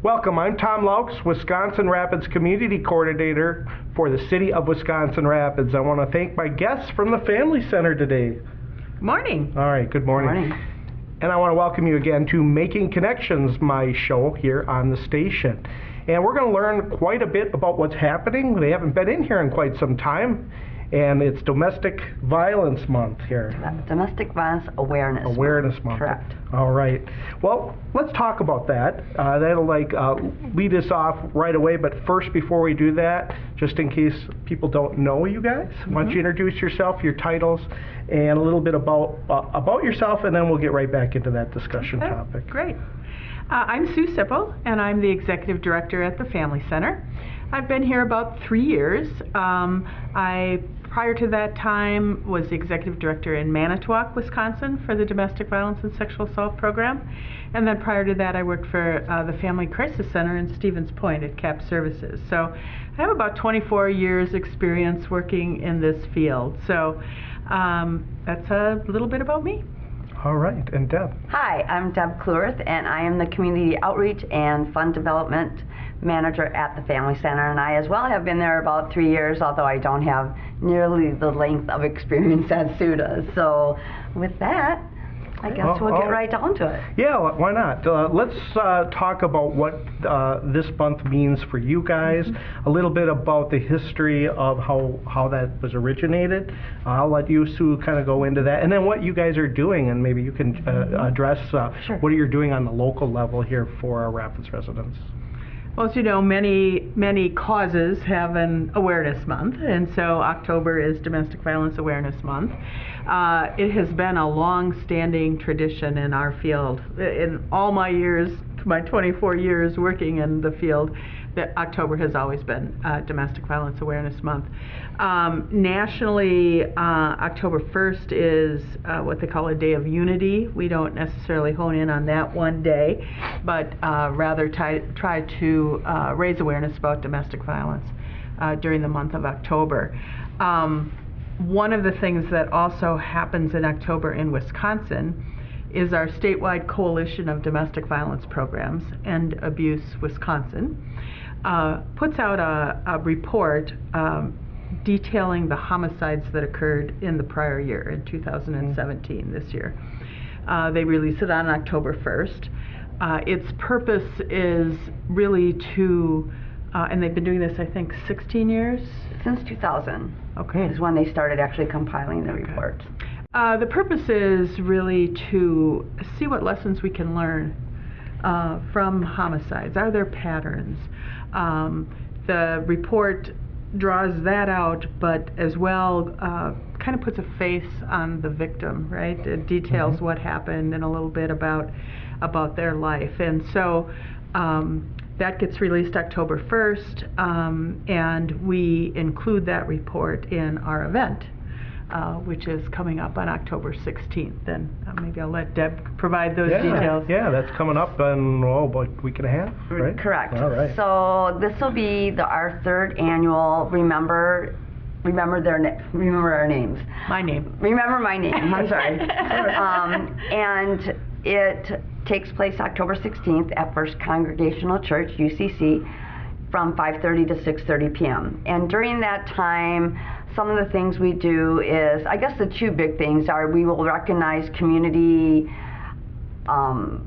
Welcome, I'm Tom Loucks, Wisconsin Rapids Community Coordinator for the City of Wisconsin Rapids. I want to thank my guests from the Family Center today. Good morning. All right, good morning. Good morning. And I want to welcome you again to Making Connections, my show here on the station. And we're going to learn quite a bit about what's happening. They haven't been in here in quite some time. And it's Domestic Violence Month here. Domestic Violence Awareness Month. Correct. All right. Well, let's talk about that. That'll lead us off right away. But first, before we do that, just in case people don't know you guys, why don't you introduce yourself, your titles, and a little bit about yourself, and then we'll get right back into that discussion topic. Great. I'm Sue Sipple, and I'm the Executive Director at the Family Center. I've been here about 3 years. Prior to that time, was the Executive Director in Manitowoc, Wisconsin for the Domestic Violence and Sexual Assault Program. And then prior to that, I worked for the Family Crisis Center in Stevens Point at CAP Services. So I have about 24 years experience working in this field. So that's a little bit about me. All right, and Deb. Hi, I'm Deb Kluwerth, and I am the Community Outreach and Fund Development Manager at the Family Center, and I as well have been there about 3 years, although I don't have nearly the length of experience as Sue does. So with that, I guess we'll get right down to it. Yeah, why not? Let's talk about what this month means for you guys, a little bit about the history of how that was originated. I'll let you, Sue, kind of go into that, and then what you guys are doing, and maybe you can address what you're doing on the local level here for our Rapids residents. Well, as you know, many causes have an awareness month, and so October is Domestic Violence Awareness Month. It has been a long-standing tradition in our field. In all my years, my 24 years working in the field, that October has always been Domestic Violence Awareness Month. Nationally, October 1st is what they call a day of unity. We don't necessarily hone in on that one day, but rather try to raise awareness about domestic violence during the month of October. One of the things that also happens in October in Wisconsin is our statewide coalition of domestic violence programs, End Abuse Wisconsin, puts out a report detailing the homicides that occurred in the prior year, in 2017, this year. They release it on October 1st. Its purpose is really to, and they've been doing this, I think, 16 years? Since 2000 is when they started actually compiling the report. The purpose is really to see what lessons we can learn from homicides. Are there patterns? The report draws that out, but as well kind of puts a face on the victim, right? It details what happened and a little bit about their life. And so that gets released October 1st, and we include that report in our event, which is coming up on October 16th. And maybe I'll let Deb provide those details. Yeah, that's coming up in about a week and a half, right? Correct. All right. So this will be our third annual Remember our names. My name. Remember my name. I'm sorry. And it takes place October 16th at First Congregational Church, UCC, from 5:30 to 6:30 p.m. And during that time, some of the things we do is, I guess the two big things are, we will recognize community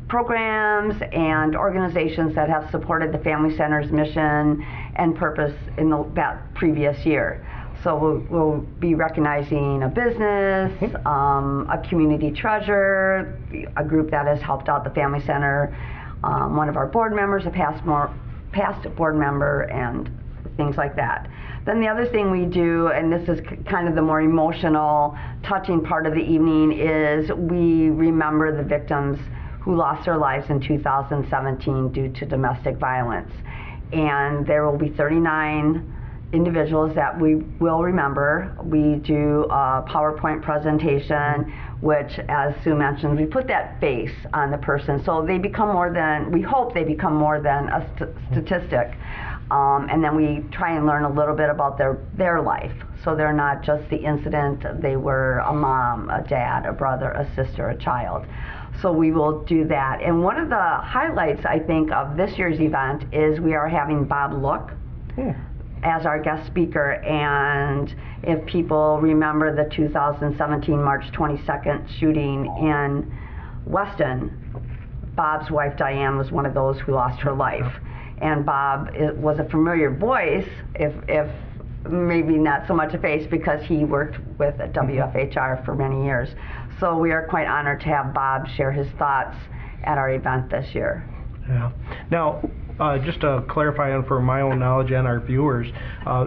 programs and organizations that have supported the Family Center's mission and purpose in that previous year. So we'll be recognizing a business, a community treasure, a group that has helped out the Family Center, one of our board members, a past board member, and things like that. Then the other thing we do, and this is kind of the more emotional, touching part of the evening, is we remember the victims who lost their lives in 2017 due to domestic violence. And there will be 39 individuals that we will remember. We do a PowerPoint presentation, which, as Sue mentioned, we put that face on the person, so they become more than, we hope they become more than a statistic. And then we try and learn a little bit about their life. So they're not just the incident, they were a mom, a dad, a brother, a sister, a child. So we will do that. And one of the highlights, I think, of this year's event is we are having Bob Look as our guest speaker. And if people remember the 2017 March 22nd shooting in Weston, Bob's wife Diane was one of those who lost her life. And Bob was a familiar voice, if maybe not so much a face, because he worked with WFHR for many years. So we are quite honored to have Bob share his thoughts at our event this year. Yeah. Now, just to clarify, and for my own knowledge and our viewers,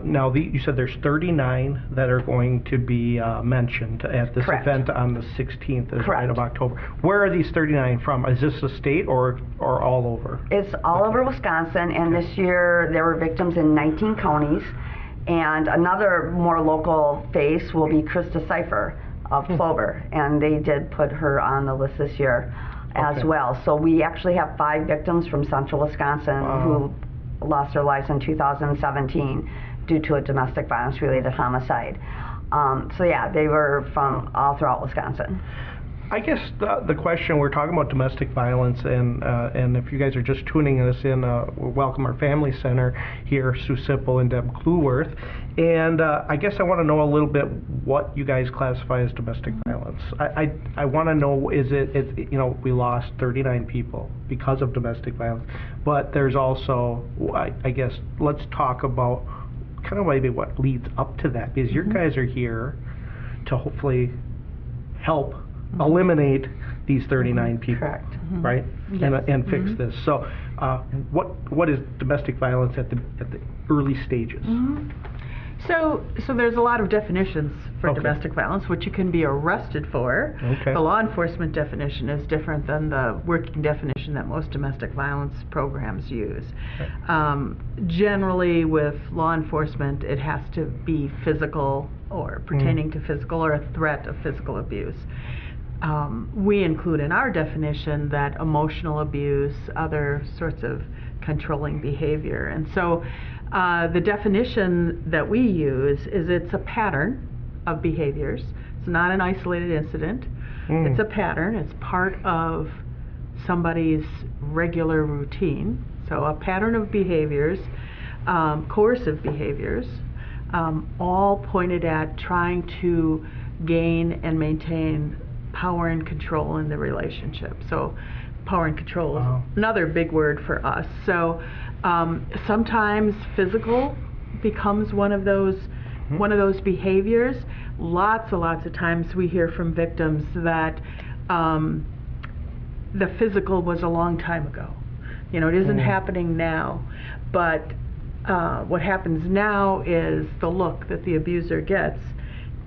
now you said there's 39 that are going to be mentioned at this Correct. event on the 16th Correct. of October. Where are these 39 from? Is this a state or all over? It's all over Wisconsin, and this year there were victims in 19 counties. And another more local face will be Krista Cipher of Clover, and they did put her on the list this year as well. So we actually have 5 victims from central Wisconsin who lost their lives in 2017 due to a domestic violence related homicide. So yeah, they were from all throughout Wisconsin. I guess the question, we're talking about domestic violence, and if you guys are just tuning us in, we welcome our Family Center here, Sue Sipple and Deb Cluworth. And I guess I want to know a little bit what you guys classify as domestic violence. I want to know, is it, you know, we lost 39 people because of domestic violence, but there's also, I guess, let's talk about kind of maybe what leads up to that, because your guys are here to hopefully help eliminate these 39 people. Correct. Right? Yes. And fix this. So what is domestic violence at the early stages? So there's a lot of definitions for domestic violence, which you can be arrested for. The law enforcement definition is different than the working definition that most domestic violence programs use. Generally, with law enforcement, it has to be physical or pertaining to physical or a threat of physical abuse. We include in our definition that emotional abuse, other sorts of controlling behavior. And so the definition that we use is it's a pattern of behaviors. It's not an isolated incident. It's a pattern. It's part of somebody's regular routine. So a pattern of behaviors, coercive behaviors, all pointed at trying to gain and maintain power and control in the relationship. So power and control is another big word for us. So sometimes physical becomes one of those behaviors. Lots of times we hear from victims that the physical was a long time ago. You know, it isn't happening now, but what happens now is the look that the abuser gets,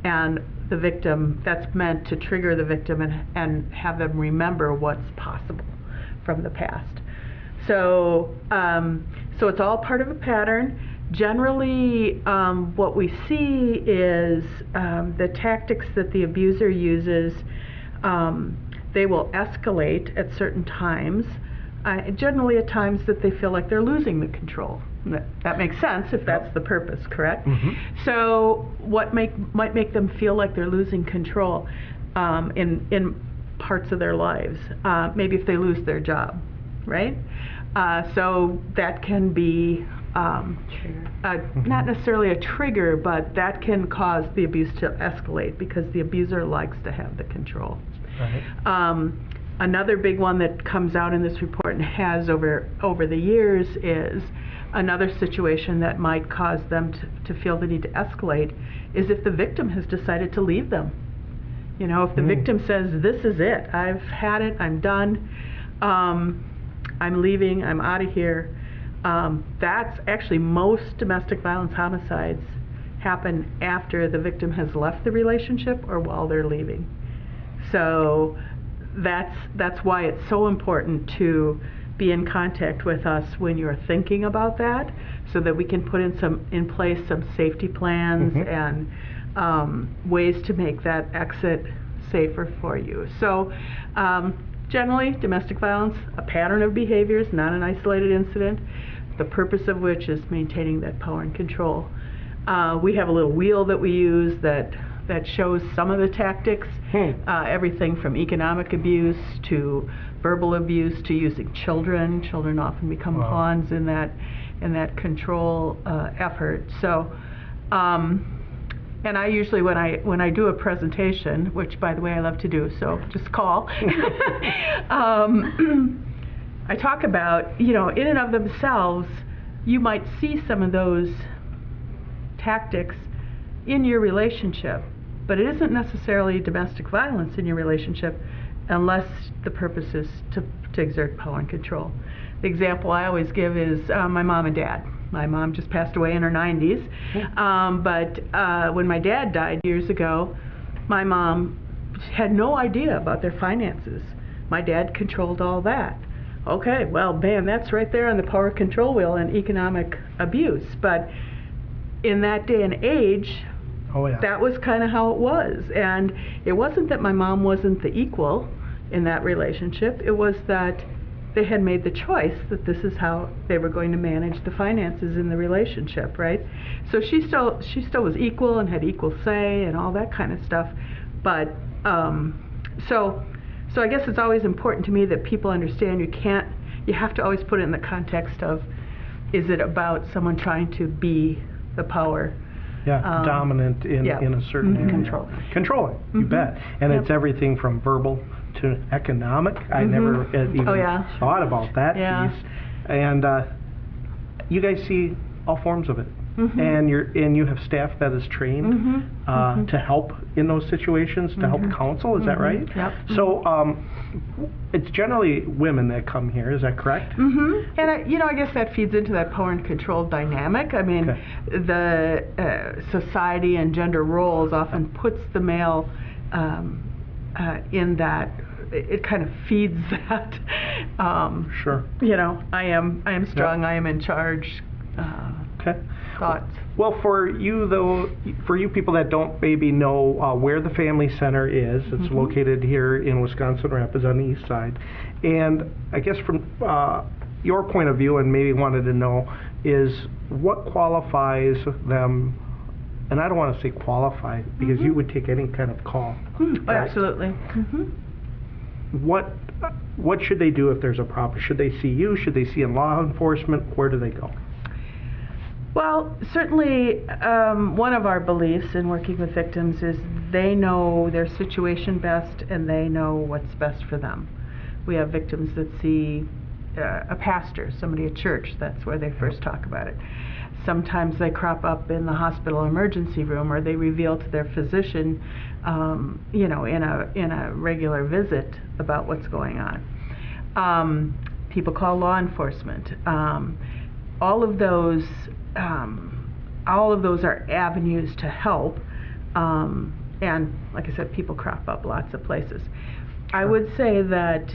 and the victim, that's meant to trigger the victim and have them remember what's possible from the past. So so it's all part of a pattern. Generally, what we see is the tactics that the abuser uses, they will escalate at certain times, generally at times that they feel like they're losing the control. That makes sense if that's the purpose, correct? So what might make them feel like they're losing control in parts of their lives? Maybe if they lose their job, right? So that can be not necessarily a trigger, but that can cause the abuse to escalate because the abuser likes to have the control. Another big one that comes out in this report and has over the years is another situation that might cause them to feel the need to escalate is if the victim has decided to leave them. You know, if the victim says, this is it, I've had it, I'm done, I'm leaving, I'm out of here. That's actually most domestic violence homicides happen after the victim has left the relationship or while they're leaving. So that's why it's so important to be in contact with us when you're thinking about that, so that we can put in place some safety plans and ways to make that exit safer for you. So generally, domestic violence, a pattern of behaviors, not an isolated incident, the purpose of which is maintaining that power and control. We have a little wheel that we use that shows some of the tactics, everything from economic abuse to verbal abuse to using children. Children often become pawns in that control effort. So, and I usually, when I do a presentation, which by the way I love to do, so just call, I talk about, in and of themselves, you might see some of those tactics in your relationship, but it isn't necessarily domestic violence in your relationship unless the purpose is to exert power and control. The example I always give is my mom and dad. My mom just passed away in her 90s, but when my dad died years ago, my mom had no idea about their finances. My dad controlled all that. Okay, well, man, that's right there on the power control wheel and economic abuse. But in that day and age, that was kind of how it was. And it wasn't that my mom wasn't the equal in that relationship. It was that they had made the choice that this is how they were going to manage the finances in the relationship, right? So she still was equal and had equal say and all that kind of stuff. But so I guess it's always important to me that people understand you have to always put it in the context of, is it about someone trying to be the power? Dominant in a certain area. Controlling, you bet. And it's everything from verbal to economic. I never even thought about that piece. And you guys see all forms of it. And you have staff that is trained to help in those situations, to help counsel. Is that right? Yep. So it's generally women that come here. Is that correct? And I guess that feeds into that power and control dynamic. I mean, the society and gender roles often puts the male in that. It kind of feeds that. Sure. I am strong. I am in charge. Thoughts. Well, for you people that don't maybe know where the Family Center is, it's located here in Wisconsin Rapids on the east side. And I guess from your point of view, and maybe wanted to know, is what qualifies them, and I don't want to say qualified, because you would take any kind of call. Right? Absolutely. What should they do if there's a problem? Should they see you? Should they see in law enforcement? Where do they go? Well, certainly one of our beliefs in working with victims is they know their situation best and they know what's best for them. We have victims that see a pastor, somebody at church. That's where they first talk about it. Sometimes they crop up in the hospital emergency room, or they reveal to their physician, in a regular visit about what's going on. People call law enforcement. All of those are avenues to help, and like I said, people crop up lots of places. I would say that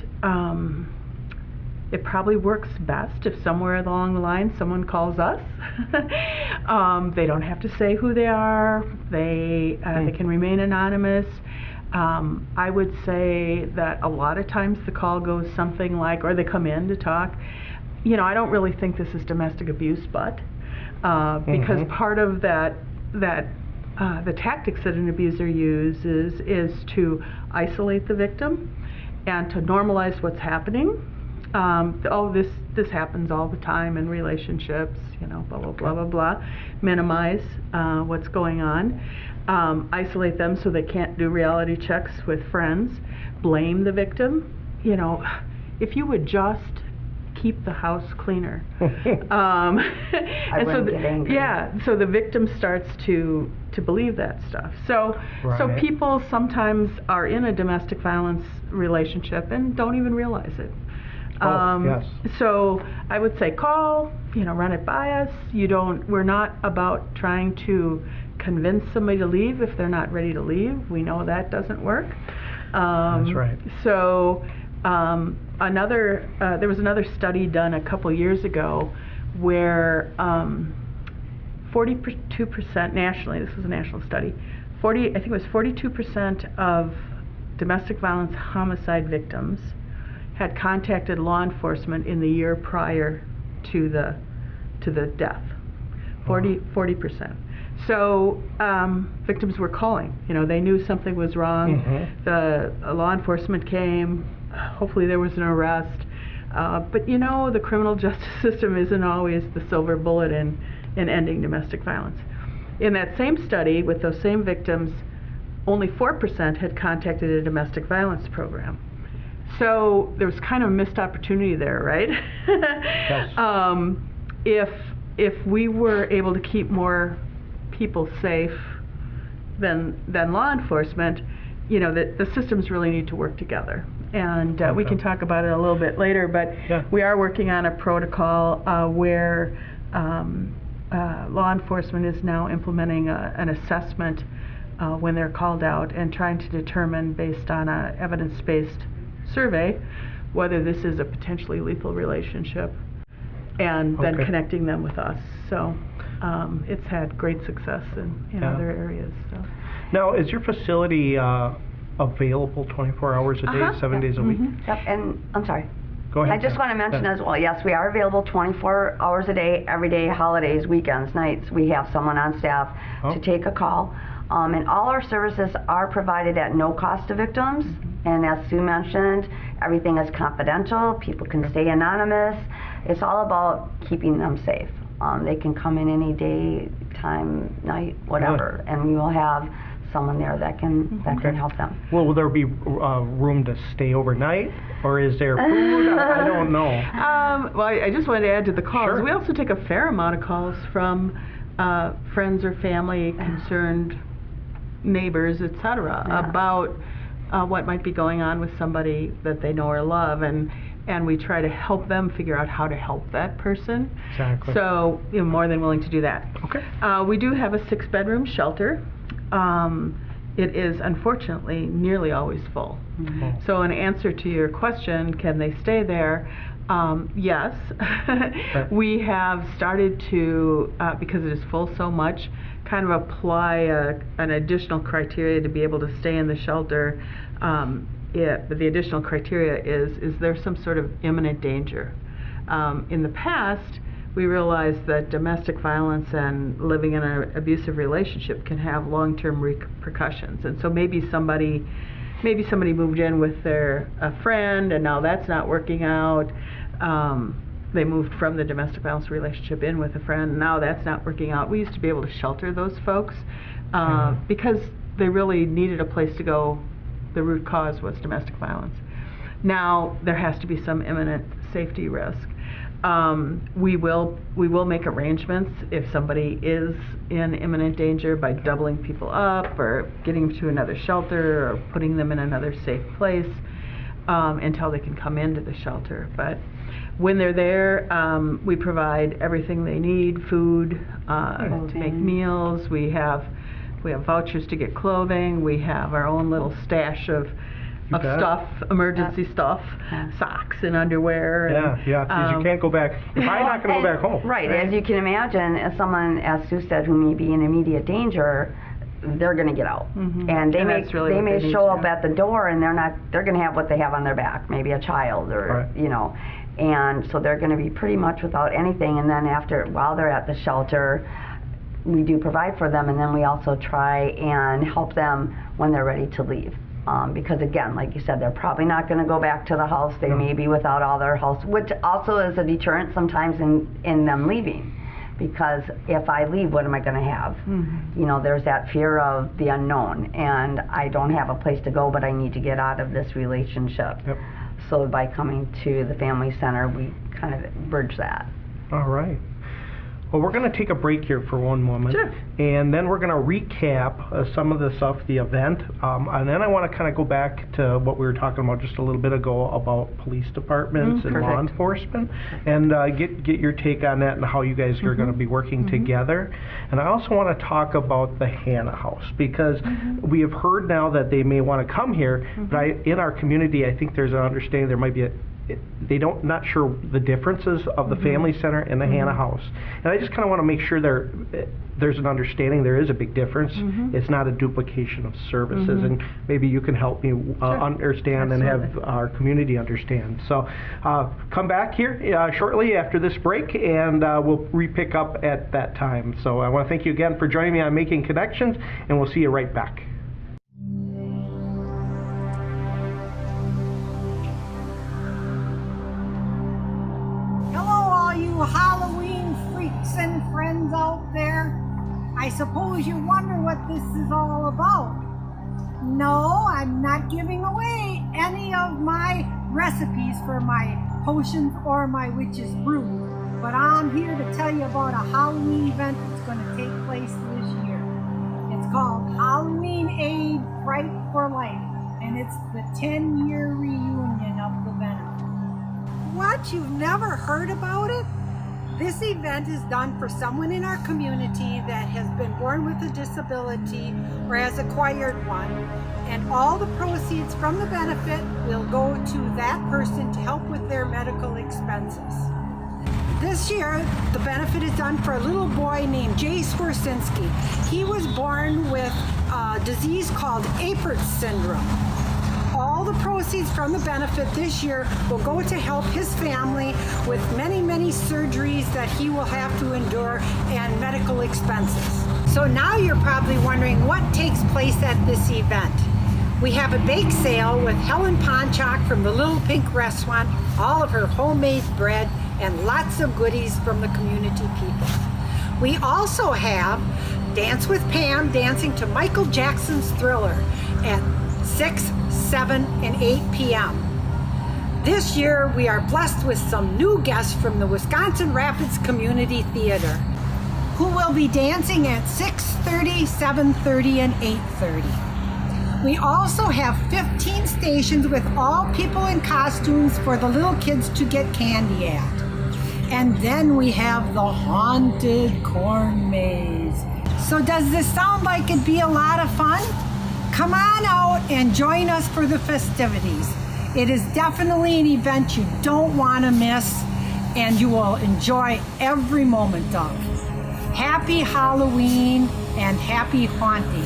it probably works best if somewhere along the line someone calls us. They don't have to say who they are. They can remain anonymous. I would say that a lot of times the call goes something like, or they come in to talk, I don't really think this is domestic abuse, but because part of that the tactics that an abuser uses is to isolate the victim and to normalize what's happening. This happens all the time in relationships, blah, blah, blah, blah, blah. Minimize what's going on. Isolate them so they can't do reality checks with friends. Blame the victim. If you would just keep the house cleaner. I wouldn't get angry. So the victim starts to believe that stuff. So people sometimes are in a domestic violence relationship and don't even realize it. So I would say call, run it by us. We're not about trying to convince somebody to leave if they're not ready to leave. We know that doesn't work. That's right. So there was another study done a couple years ago where 42% nationally, this was a national study, I think it was 42% of domestic violence homicide victims had contacted law enforcement in the year prior to the death. 40%. So victims were calling. They knew something was wrong. The law enforcement came. Hopefully there was an arrest. But the criminal justice system isn't always the silver bullet in ending domestic violence. In that same study, with those same victims, only 4% had contacted a domestic violence program. So there was kind of a missed opportunity there, right? Yes. If we were able to keep more people safe than law enforcement, the systems really need to work together. And we can talk about it a little bit later, but we are working on a protocol where law enforcement is now implementing an assessment when they're called out and trying to determine, based on an evidence-based survey, whether this is a potentially lethal relationship, and then connecting them with us. So it's had great success in other areas. So. Now, is your facility available 24 hours a day, 7 days a week? Yep, and I'm sorry. Go ahead. I just want to mention as well, yes, we are available 24 hours a day, every day, holidays, weekends, nights. We have someone on staff to take a call. And all our services are provided at no cost to victims. And as Sue mentioned, everything is confidential. People can stay anonymous. It's all about keeping them safe. They can come in any day, time, night, whatever, and we will have someone there that can help them. Well, will there be room to stay overnight, or is there food? I don't know. Well, I just wanted to add to the calls. Sure. We also take a fair amount of calls from friends or family, concerned neighbors, etc., about what might be going on with somebody that they know or love, and we try to help them figure out how to help that person. Exactly. So, more than willing to do that. Okay. We do have a 6-bedroom shelter. It is unfortunately nearly always full. So in answer to your question, can they stay there? Yes. We have started to, because it is full so much, kind of apply an additional criteria to be able to stay in the shelter. But the additional criteria is there some sort of imminent danger? In the past, we realized that domestic violence and living in an abusive relationship can have long-term repercussions. And so maybe somebody moved in with a friend, and now that's not working out. They moved from the domestic violence relationship in with a friend, and now that's not working out. We used to be able to shelter those folks because they really needed a place to go. The root cause was domestic violence. Now there has to be some imminent safety risk. We will make arrangements if somebody is in imminent danger by doubling people up or getting them to another shelter or putting them in another safe place until they can come into the shelter. But when they're there, we provide everything they need: food, to make meals. We have vouchers to get clothing. We have our own little stash of stuff, emergency stuff, socks and underwear. Because you can't go back. You're probably not going to go back home. Right. As you can imagine, as someone, as Sue said, who may be in immediate danger, they're going to get out, and they may show up at the door, and they're going to have what they have on their back, maybe a child, or and so they're going to be pretty much without anything. And then while they're at the shelter, we do provide for them, and then we also try and help them when they're ready to leave. Because again, like you said, they're probably not going to go back to the house. They may be without all their house, which also is a deterrent sometimes in them leaving. Because if I leave, what am I going to have? There's that fear of the unknown, and I don't have a place to go, but I need to get out of this relationship. So by coming to the Family Center, we kind of bridge that. All right. Well, we're going to take a break here for one moment. Sure. And then we're going to recap some of the stuff, the event. And then I want to kind of go back to what we were talking about just a little bit ago about police departments and law enforcement, and get your take on that and how you guys are going to be working together. And I also want to talk about the Hannah House, because we have heard now that they may want to come here, but in our community, I think there's an understanding there might be they not sure the differences of the Family Center and the Hannah House. And I just kind of want to make sure there's an understanding there is a big difference. It's not a duplication of services, and maybe you can help me understand and have our community understand. So come back here shortly after this break, and we'll re-pick up at that time. So I want to thank you again for joining me on Making Connections, and we'll see you right back. You Halloween freaks and friends out there. I suppose you wonder what this is all about. No, I'm not giving away any of my recipes for my potions or my witch's brew, but I'm here to tell you about a Halloween event that's going to take place this year. It's called Halloween Aid Fright for Life, and it's the 10-year reunion of the benefit. What? You've never heard about it? This event is done for someone in our community that has been born with a disability or has acquired one, and all the proceeds from the benefit will go to that person to help with their medical expenses. This year, the benefit is done for a little boy named Jay Swersinski. He was born with a disease called Apert syndrome. All the proceeds from the benefit this year will go to help his family with many, many surgeries that he will have to endure and medical expenses. So now you're probably wondering what takes place at this event. We have a bake sale with Helen Ponchak from the Little Pink Restaurant, all of her homemade bread, and lots of goodies from the community people. We also have Dance with Pam dancing to Michael Jackson's Thriller at 6, 7, and 8 p.m. This year, we are blessed with some new guests from the Wisconsin Rapids Community Theater, who will be dancing at 6:30, 7:30, and 8:30. We also have 15 stations with all people in costumes for the little kids to get candy at. And then we have the haunted corn maze. So does this sound like it'd be a lot of fun? Come on out and join us for the festivities. It is definitely an event you don't want to miss, and you will enjoy every moment of. Happy Halloween and happy haunting.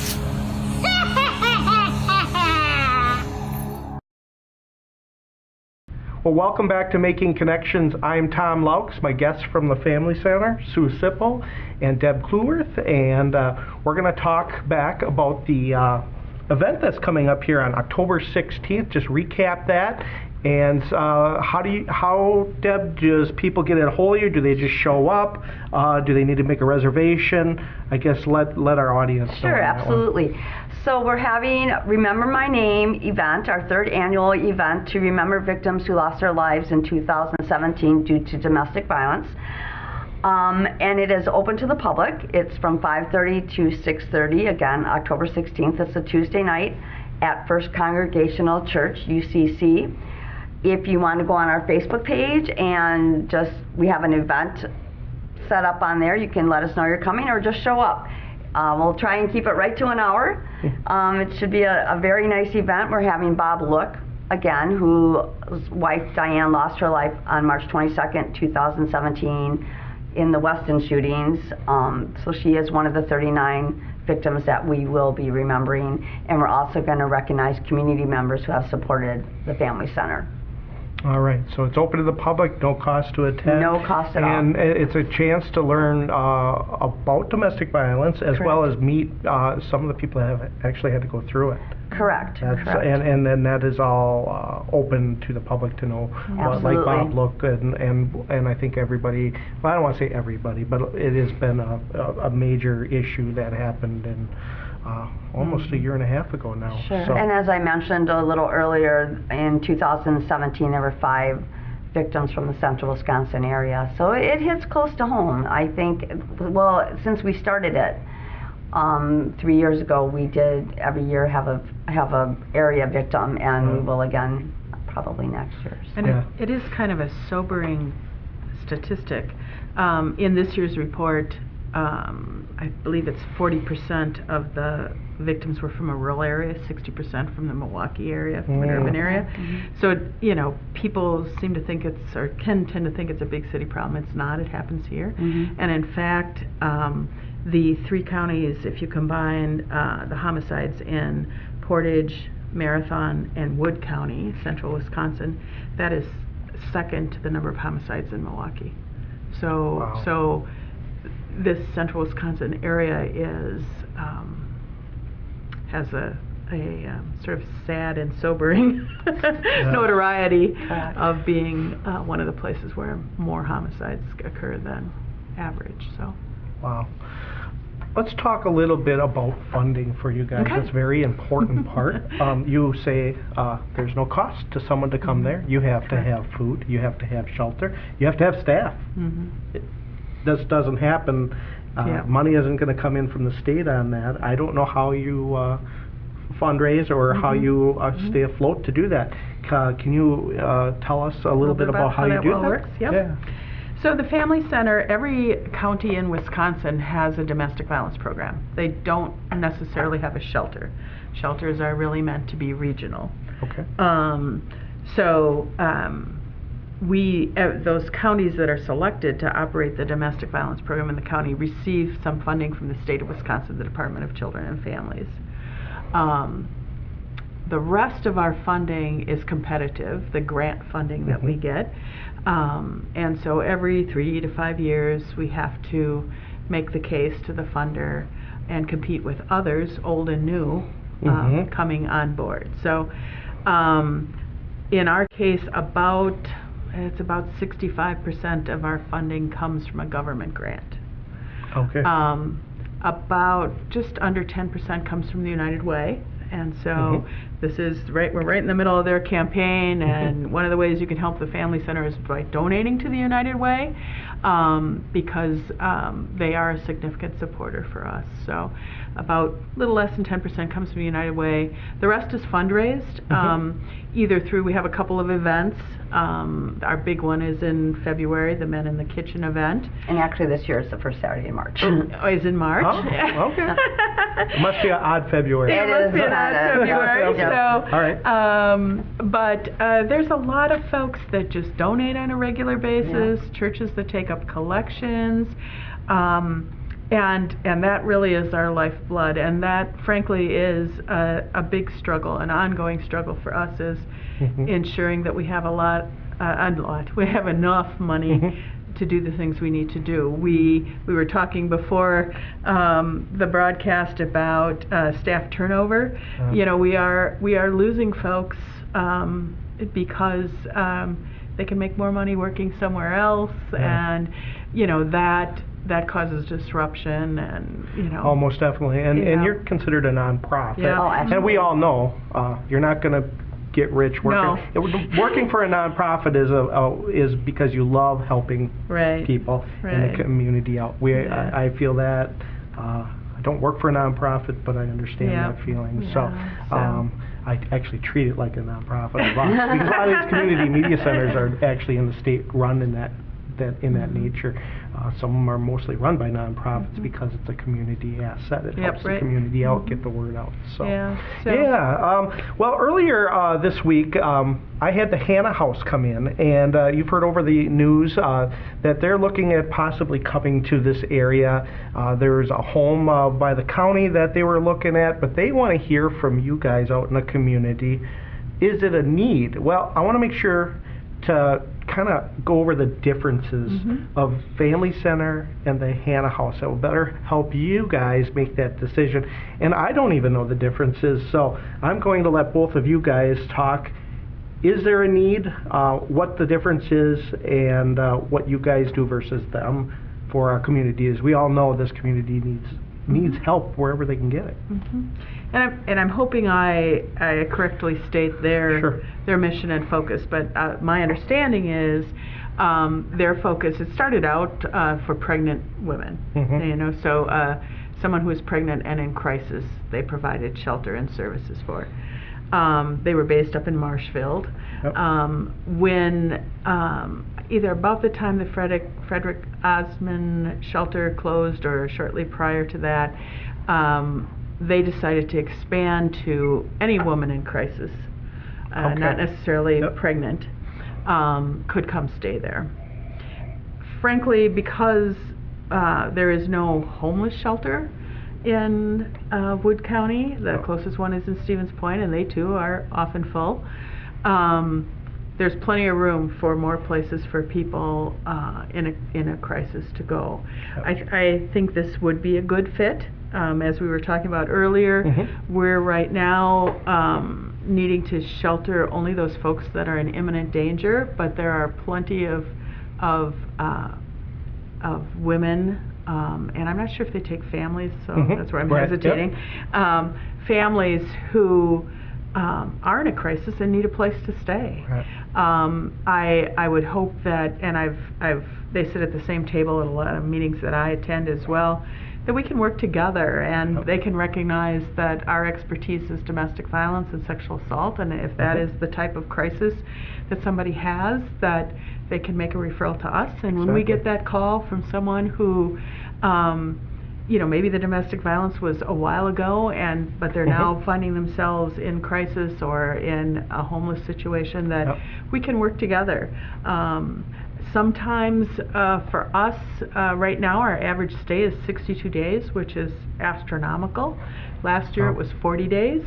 Well, welcome back to Making Connections. I'm Tom Loucks, my guests from the Family Center, Sue Sipple and Deb Kluwerth, and we're going to talk back about the event that's coming up here on October 16th. Just recap that. And how, Deb, does people get a hold of you? Do they just show up? Do they need to make a reservation? I guess let our audience know. Sure, absolutely. So we're having Remember My Name event, our third annual event to remember victims who lost their lives in 2017 due to domestic violence. And it is open to the public. It's from 5:30 to 6:30, again, October 16th. It's a Tuesday night at First Congregational Church, UCC. If you want to go on our Facebook page and we have an event set up on there, you can let us know you're coming or just show up. We'll try and keep it right to an hour. It should be a very nice event. We're having Bob Look, again, whose wife Diane lost her life on March 22nd, 2017 in the Weston shootings. So she is one of the 39 victims that we will be remembering. And we're also going to recognize community members who have supported the Family Center. All right, so it's open to the public, no cost to attend. No cost at all. And it's a chance to learn about domestic violence as well as meet some of the people that have actually had to go through it. Correct. Correct. And then that is all open to the public to know. Like Bob Look and I think everybody, well, I don't want to say everybody, but it has been a major issue that happened in almost a year and a half ago now. Sure. So. And as I mentioned a little earlier, in 2017 there were 5 victims from the central Wisconsin area. So it hits close to home. I think, well, since we started it 3 years ago, we did every year have a area victim, and we will again probably next year. So. And it is kind of a sobering statistic. In this year's report, I believe it's 40% of the victims were from a rural area, 60% from the Milwaukee area, from an urban area. So, you know, people seem to think it's, or can tend to think it's a big city problem. It's not. It happens here. And in fact, the 3 counties, if you combine the homicides in Portage, Marathon, and Wood County, central Wisconsin, that is second to the number of homicides in Milwaukee. So, Wow. so this central Wisconsin area is has a sort of sad and sobering notoriety of being one of the places where more homicides occur than average. So, Wow. Let's talk a little bit about funding for you guys. Okay. That's a very important part. You say there's no cost to someone to come there. You have to have food. You have to have shelter. You have to have staff. This doesn't happen. Money isn't going to come in from the state on that. I don't know how you fundraise or how you stay afloat to do that. Can you tell us a little bit about how you do that? Works? Yep. Yeah. So the Family Center, every county in Wisconsin has a domestic violence program. They don't necessarily have a shelter. Shelters are really meant to be regional. Okay. Those counties that are selected to operate the domestic violence program in the county receive some funding from the state of Wisconsin, the Department of Children and Families. The rest of our funding is competitive, the grant funding that we get. And so every 3 to 5 years we have to make the case to the funder and compete with others, old and new, coming on board. So in our case, it's about 65% of our funding comes from a government grant. Okay. About just under 10% comes from the United Way. And so this is we're right in the middle of their campaign, and one of the ways you can help the Family Center is by donating to the United Way, because they are a significant supporter for us. So about a little less than 10% comes from the United Way. The rest is fundraised, either through, we have a couple of events. Our big one is in February, the Men in the Kitchen event. And actually this year is the first Saturday in March. Is in March. Oh, okay. It must be an odd February. It must be an odd February. Okay. So, all right. But there's a lot of folks that just donate on a regular basis, churches that take up collections, and that really is our lifeblood. And that, frankly, is a big struggle, an ongoing struggle for us, is ensuring that we have we have enough money to do the things we need to do. We were talking before the broadcast about staff turnover. You know, we are losing folks because they can make more money working somewhere else, and you know that causes disruption, and you know. Oh, most definitely. And you're considered a nonprofit. Yeah. Oh, absolutely. And we all know you're not going to get rich working. Working for a nonprofit is because you love helping people in the community out. I feel that. I don't work for a nonprofit, but I understand that feeling. So I actually treat it like a nonprofit because a lot of these community media centers are actually in the state run in that nature. Some of them are mostly run by nonprofits because it's a community asset. It helps the community out, get the word out. So, well, earlier this week, I had the Hannah House come in, and you've heard over the news that they're looking at possibly coming to this area. There's a home by the county that they were looking at, but they want to hear from you guys out in the community. Is it a need? Well, I want to make sure to kind of go over the differences of Family Center and the Hannah House. That will better help you guys make that decision. And I don't even know the differences, so I'm going to let both of you guys talk. Is there a need, what the difference is, and what you guys do versus them for our community? As we all know, this community needs help wherever they can get it. And I'm hoping I correctly state their mission and focus, but my understanding is their focus, it started out for pregnant women, you know, so someone who is pregnant and in crisis, they provided shelter and services for. They were based up in Marshfield. When either about the time the Frederick Osman shelter closed or shortly prior to that, they decided to expand to any woman in crisis, Okay. not necessarily Yep. pregnant, could come stay there. Frankly, because there is no homeless shelter in Wood County, the closest one is in Stevens Point, and they too are often full. There's plenty of room for more places for people in a crisis to go. I think this would be a good fit. As we were talking about earlier, we're right now needing to shelter only those folks that are in imminent danger, but there are plenty of women, and I'm not sure if they take families, so that's where I'm Right. hesitating. Yep. Families who are in a crisis and need a place to stay. Right. I would hope that, and they sit at the same table at a lot of meetings that I attend as well, that we can work together and they can recognize that our expertise is domestic violence and sexual assault, and if that is the type of crisis that somebody has, that they can make a referral to us. And when we get that call from someone who maybe the domestic violence was a while ago, but they're now finding themselves in crisis or in a homeless situation, that we can work together. Sometimes for us, right now, our average stay is 62 days, which is astronomical. Last year it was 40 days.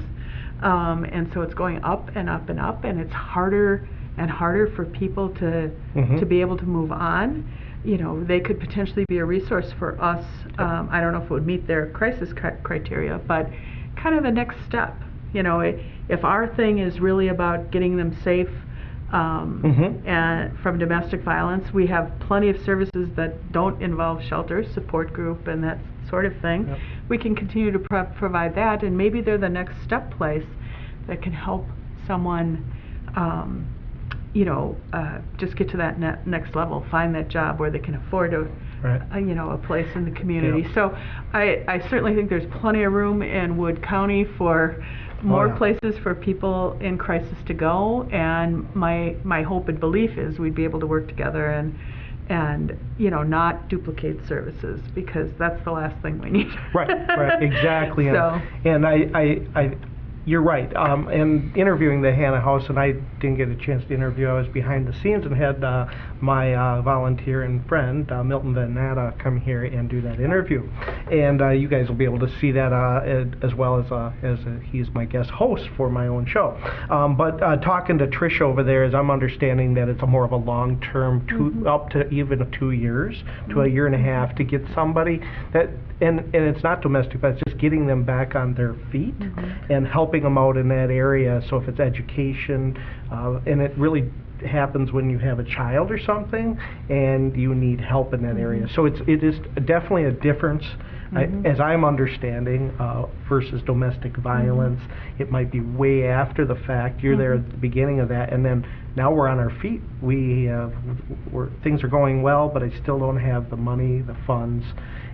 And so it's going up and up and up, and it's harder and harder for people to be able to move on. They could potentially be a resource for us. I don't know if it would meet their crisis criteria, but kind of the next step. If our thing is really about getting them safe and from domestic violence, we have plenty of services that don't involve shelters, support group, and that sort of thing. We can continue to provide that, and maybe they're the next step place that can help someone just get to that next level, find that job where they can afford a place in the community. So I certainly think there's plenty of room in Wood County for more places for people in crisis to go, and my hope and belief is we'd be able to work together and not duplicate services, because that's the last thing we need. Right, exactly. So. And I you're right. And interviewing the Hannah House, and I didn't get a chance to interview. I was behind the scenes and had my volunteer and friend, Milton Van Natta, come here and do that interview. And you guys will be able to see that as well as he's my guest host for my own show. But talking to Trish over there, as I'm understanding that it's more of a long-term, up to even 2 years, to a year and a half, to get somebody that, and it's not domestic, but it's just getting them back on their feet and helping them out in that area. So if it's education, and it really happens when you have a child or something and you need help in that area. So it is definitely a difference, as I'm understanding, versus domestic violence. It might be way after the fact. You're there at the beginning of that, and then now we're on our feet. Things are going well, but I still don't have the money, the funds,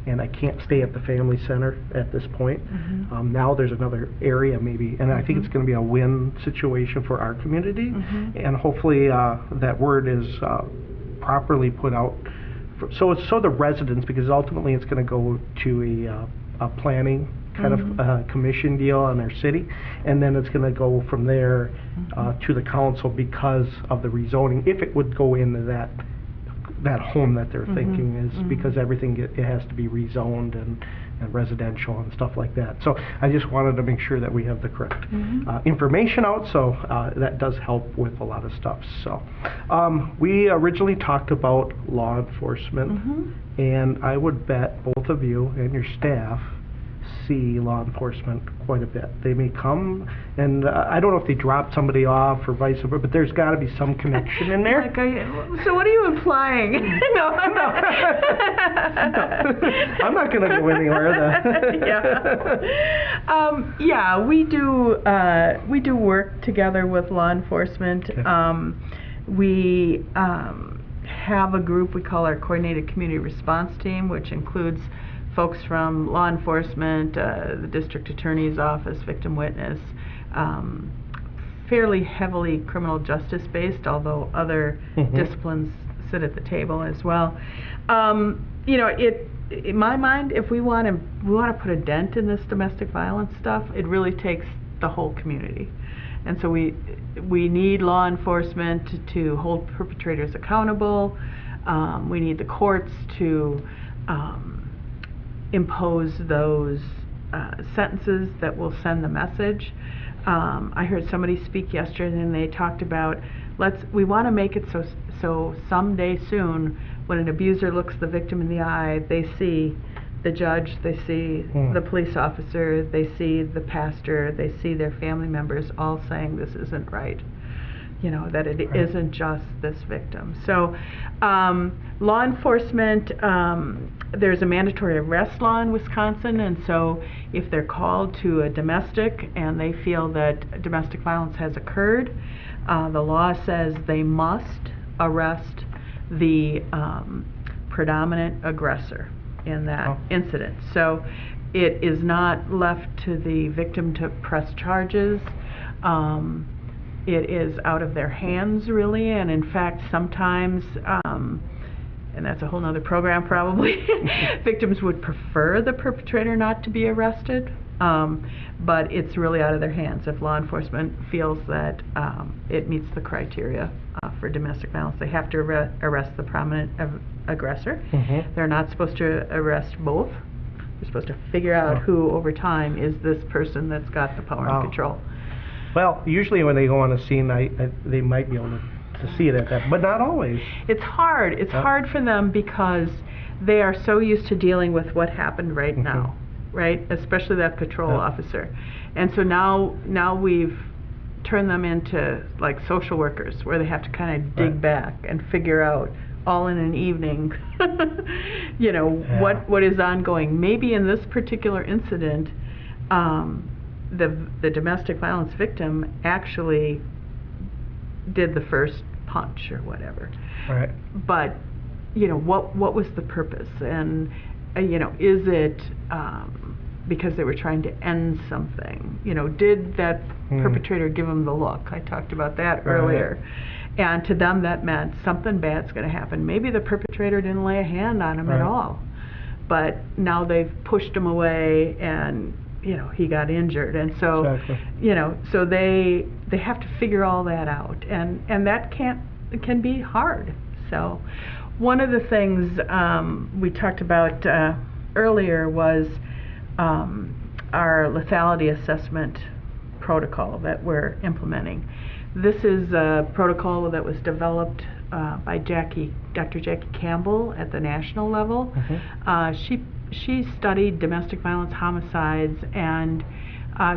and I can't stay at the family center at this point. Now there's another area maybe, and I think it's going to be a win situation for our community, and hopefully that word is properly put out. So the residents, because ultimately it's going to go to a planning kind of commission deal in our city, and then it's going to go from there to the council because of the rezoning, if it would go into that home that they're thinking is, because everything it has to be rezoned and residential and stuff like that. So I just wanted to make sure that we have the correct information out, so that does help with a lot of stuff. So we originally talked about law enforcement, and I would bet both of you and your staff see law enforcement quite a bit. They may come, and I don't know if they drop somebody off or vice versa, but there's got to be some connection in there. So what are you implying? No. I'm not going to go anywhere. We do work together with law enforcement. We have a group we call our Coordinated Community Response Team, which includes folks from law enforcement, the district attorney's office, victim witness, fairly heavily criminal justice based, although other disciplines sit at the table as well. In my mind, if we want to want to put a dent in this domestic violence stuff, it really takes the whole community. And so we need law enforcement to hold perpetrators accountable. We need the courts to impose those sentences that will send the message. I heard somebody speak yesterday, and they talked about we want to make it so someday soon, when an abuser looks the victim in the eye, they see the judge, they see the police officer, they see the pastor, they see their family members all saying this isn't right. You know, that it isn't just this victim. So law enforcement, there's a mandatory arrest law in Wisconsin, and so if they're called to a domestic and they feel that domestic violence has occurred, the law says they must arrest the predominant aggressor in that incident. So it is not left to the victim to press charges. It is out of their hands, really, and in fact, sometimes, and that's a whole nother program probably, victims would prefer the perpetrator not to be arrested, but it's really out of their hands if law enforcement feels that it meets the criteria for domestic violence. They have to arrest the prominent aggressor. They're not supposed to arrest both. They're supposed to figure out who, over time, is this person that's got the power and control. Well, usually when they go on a scene, they might be able to see it at that, but not always. It's hard. It's hard for them because they are so used to dealing with what happened right now, right? Especially that patrol officer. And so now we've turned them into like social workers, where they have to kind of dig back and figure out all in an evening, you know, what is ongoing. Maybe in this particular incident, the domestic violence victim actually did the first punch or whatever. Right. But, you know, what was the purpose? And, you know, is it because they were trying to end something? You know, did that perpetrator give him the look? I talked about that earlier. And to them that meant something bad's going to happen. Maybe the perpetrator didn't lay a hand on him at all. But now they've pushed him away and, you know, he got injured. And so, you know, so they have to figure all that out. And that can be hard. So one of the things we talked about earlier was our lethality assessment protocol that we're implementing. This is a protocol that was developed by Dr. Jackie Campbell at the national level. She studied domestic violence homicides and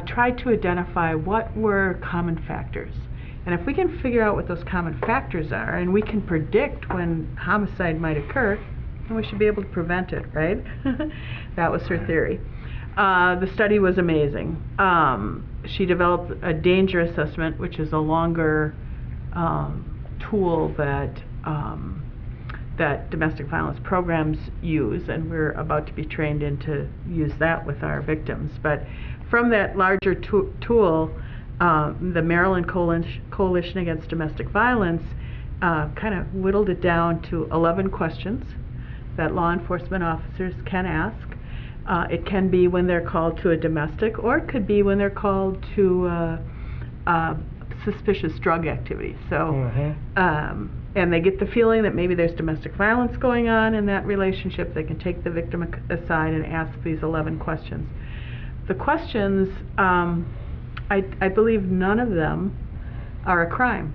tried to identify what were common factors. And if we can figure out what those common factors are, and we can predict when homicide might occur, then we should be able to prevent it, right? That was her theory. The study was amazing. She developed a danger assessment, which is a longer tool that domestic violence programs use, and we're about to be trained in to use that with our victims. But from that larger tool, the Maryland Coalition Against Domestic Violence kind of whittled it down to 11 questions that law enforcement officers can ask. It can be when they're called to a domestic, or it could be when they're called to suspicious drug activity. So, and they get the feeling that maybe there's domestic violence going on in that relationship, they can take the victim aside and ask these 11 questions. The questions, I believe none of them are a crime.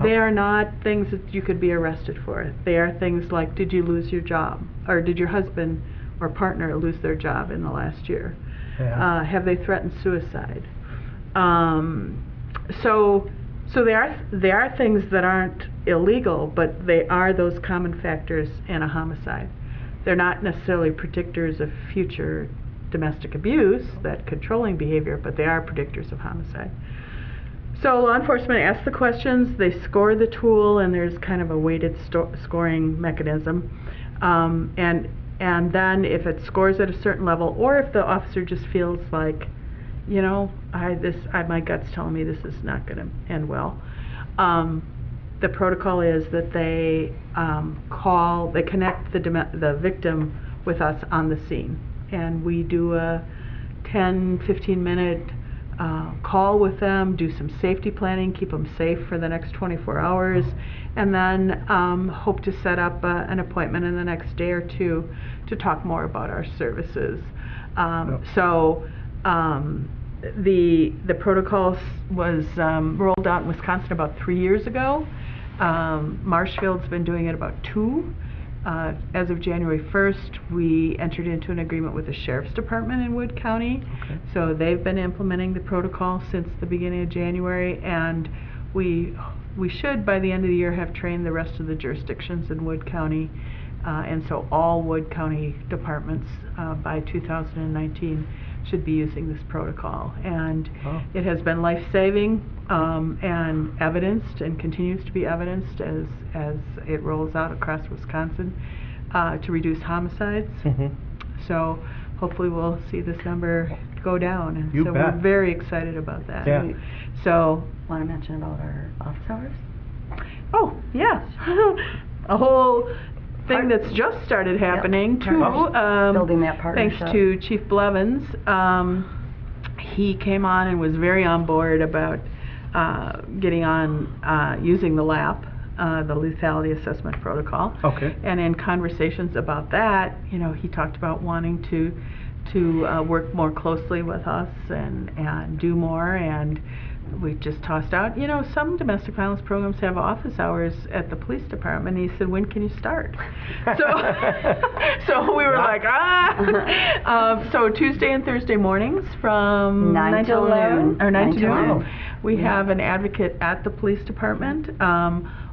They are not things that you could be arrested for. They are things like, did you lose your job? Or did your husband or partner lose their job in the last year? Have they threatened suicide? So they are things that aren't illegal, but they are those common factors in a homicide. They're not necessarily predictors of future domestic abuse, that controlling behavior, but they are predictors of homicide. So law enforcement asks the questions, they score the tool, and there's kind of a weighted scoring mechanism. And then if it scores at a certain level, or if the officer just feels like, you know, my gut's telling me this is not going to end well, the protocol is that they connect the victim with us on the scene. and we do a 10-15 minute call with them, do some safety planning, keep them safe for the next 24 hours, and then hope to set up an appointment in the next day or two to talk more about our services. So the protocol was rolled out in Wisconsin about 3 years ago. Marshfield's been doing it about 2. As of January 1st, we entered into an agreement with the Sheriff's Department in Wood County. Okay. So they've been implementing the protocol since the beginning of January, and we should, by the end of the year, have trained the rest of the jurisdictions in Wood County. And so all Wood County departments by 2019 should be using this protocol. And it has been life-saving and evidenced, and continues to be evidenced as it rolls out across Wisconsin to reduce homicides. So hopefully we'll see this number go down, and You so bet. we're very excited about that. Yeah. So, Want to mention about our office hours? oh yeah, a whole thing that's just started happening too. Building that partnership. Thanks to Chief Blevins. He came on and was very on board about getting on using the LAP, the Lethality Assessment Protocol. Okay. And in conversations about that, he talked about wanting to work more closely with us and do more, and we just tossed out, some domestic violence programs have office hours at the police department. And he said, when can you start? So we were like, so Tuesday and Thursday mornings from 9 till noon, or 9 to noon. We have an advocate at the police department.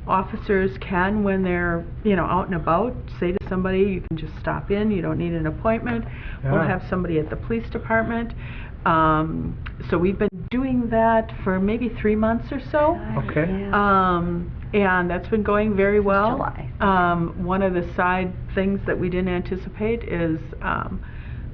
Officers can, when they're out and about, say to somebody, you can just stop in, you don't need an appointment. We'll have somebody at the police department. So we've been doing that for maybe 3 months or so. Okay. And that's been going very well. July. One of the side things that we didn't anticipate is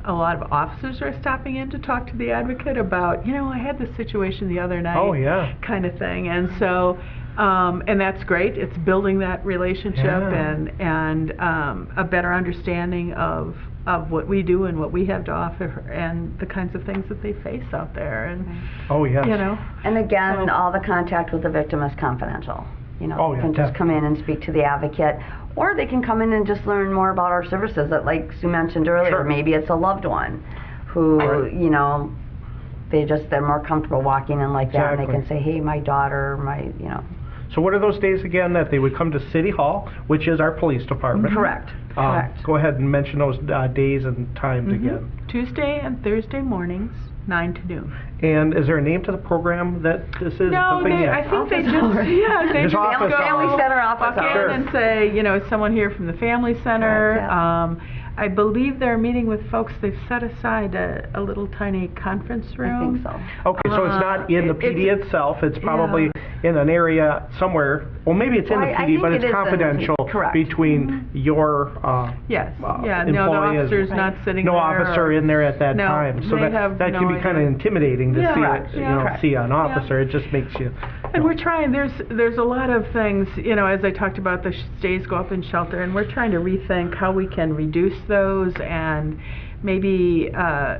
a lot of officers are stopping in to talk to the advocate about, I had this situation the other night. Oh, yeah. Kind of thing. And so, and that's great. It's building that relationship and a better understanding of what we do and what we have to offer and the kinds of things that they face out there. And Oh, yes. And again, So- all the contact with the victim is confidential. Oh, they yeah, can just come in and speak to the advocate, or they can come in and just learn more about our services that, like Sue mentioned earlier, Sure. maybe it's a loved one who, they're more comfortable walking in like that, and they Exactly. can say, hey, my daughter, So what are those days again that they would come to City Hall, which is our police department? Correct. Correct. Go ahead and mention those days and times again. Tuesday and Thursday mornings, 9 to noon. And is there a name to the program that this is? No, the thing yet? I think they Office just, hours. they Just just office go, hours. Family center office walk in hours. and say, is someone here from the family center? Correct, I believe they're meeting with folks. They've set aside a little tiny conference I room. think so. Okay, so it's not in the PD it's- itself, it's probably in an area somewhere, well, maybe it's in the Well, I PD, but think it's it is in the confidential PD, correct. between your Yes, no, the employee as- officer's not sitting no there. officer in there at that No, time. So they have that can no be kind of idea. intimidating to Yeah, see correct, it, yeah. see an officer, it just makes you. And we're trying, there's a lot of things, as I talked about, the stays go up in shelter, and we're trying to rethink how we can reduce those and maybe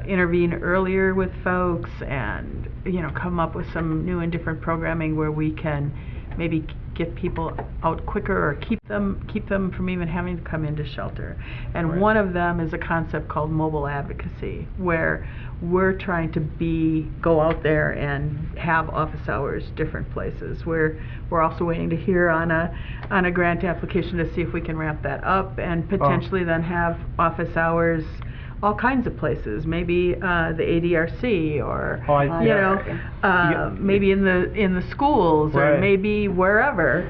intervene earlier with folks and, come up with some new and different programming where we can maybe get people out quicker or keep them from even having to come into shelter. And Right. one of them is a concept called mobile advocacy, where we're trying to go out there and have office hours different places. We're also waiting to hear on a grant application to see if we can ramp that up and potentially then have office hours all kinds of places, maybe the ADRC or maybe in the schools or Right. maybe wherever.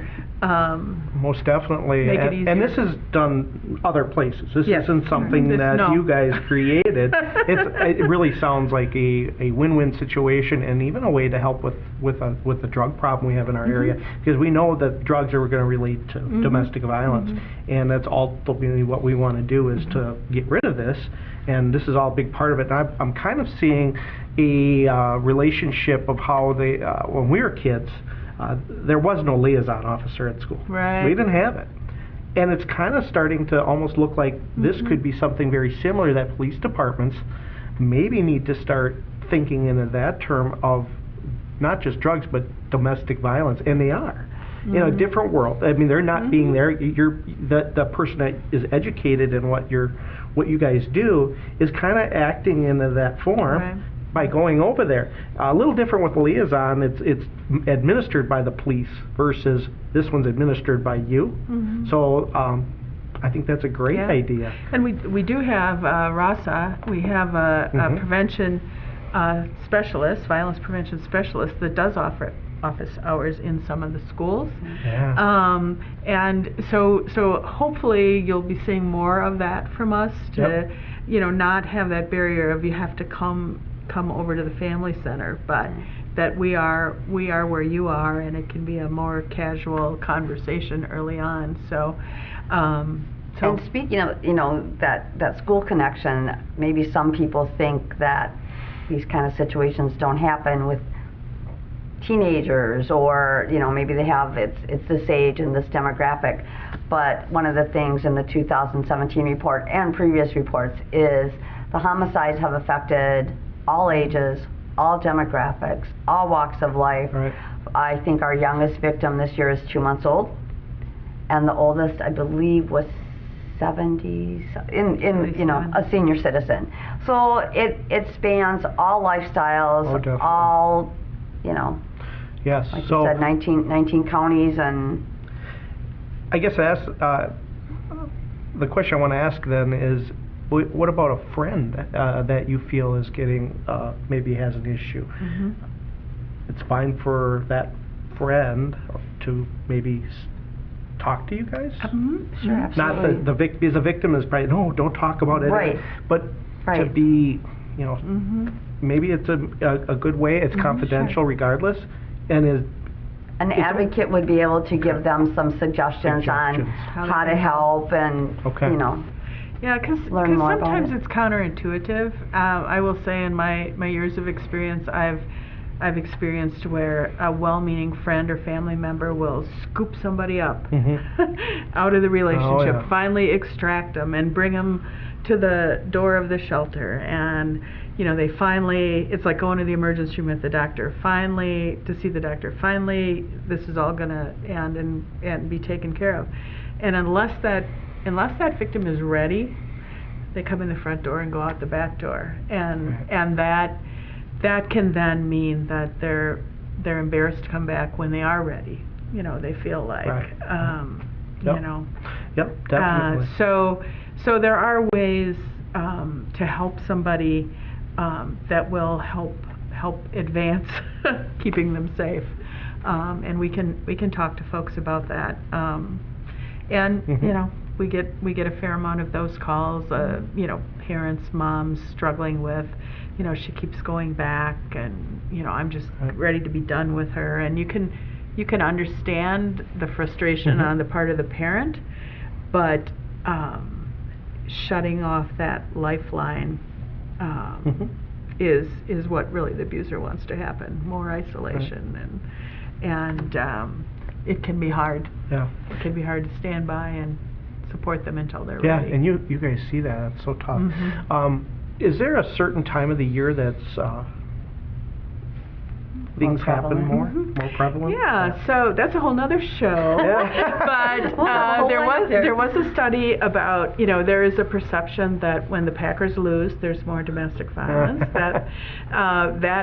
Most definitely. Make it And this easier. is done other places. This Yes. isn't something that No. you guys created. It really sounds like a win-win situation and even a way to help with the drug problem we have in our area, because we know that drugs are going to relate to domestic violence, and that's ultimately what we want to do is to get rid of this, and this is all a big part of it. And I'm kind of seeing a relationship of how they, when we were kids, there was no liaison officer at school. Right. We didn't have it. And it's kind of starting to almost look like this could be something very similar, that police departments maybe need to start thinking into that term of not just drugs, but domestic violence, and they are. In a different world. I mean, they're not being there. You're the person that is educated in what you guys do is kind of acting into that form by going over there. A little different with the liaison. It's administered by the police versus this one's administered by you. So I think that's a great idea. And we do have RASA. We have a prevention specialist, violence prevention specialist, that does offer office hours in some of the schools. And so hopefully you'll be seeing more of that from us to not have that barrier of you have to come over to the family center, but that we are where you are, and it can be a more casual conversation early on. So and speaking of that school connection, maybe some people think that these kind of situations don't happen with teenagers, or maybe they have it's this age and this demographic. But one of the things in the 2017 report and previous reports is the homicides have affected all ages, all demographics, all walks of life. I think our youngest victim this year is 2 months old, and the oldest, I believe, was 70s, a senior citizen. So it spans all lifestyles, all Yes. like so you said, 19 counties. And I guess the question I want to ask then is, what about a friend that you feel is getting maybe has an issue? It's fine for that friend to maybe talk to you guys? Sure, absolutely. Not because the victim is probably, no, don't talk about it. But to be, maybe it's a good way. It's confidential regardless, and is. An advocate would be able to give them some suggestions on how to help and Yeah, because sometimes it's counterintuitive. I will say in my years of experience, I've experienced where a well-meaning friend or family member will scoop somebody up out of the relationship, finally extract them and bring them to the door of the shelter, and they finally, it's like going to the emergency room at the doctor, finally to see the doctor, finally this is all going to end and be taken care of. And unless that victim is ready, they come in the front door and go out the back door, and that can then mean that they're embarrassed to come back when they are ready. They feel like definitely. So there are ways to help somebody that will help advance keeping them safe, and we can talk to folks about that. And we get a fair amount of those calls. Parents, moms struggling with, she keeps going back, and I'm just ready to be done with her. And you can understand the frustration on the part of the parent, but shutting off that lifeline is what really the abuser wants to happen. More isolation, and it can be hard. It can be hard to stand by and support them until they're ready. Yeah, and you guys see that. It's so tough. Is there a certain time of the year that's things happen more prevalent? Yeah, so that's a whole nother show. But there was a study about, there is a perception that when the Packers lose, there's more domestic violence. That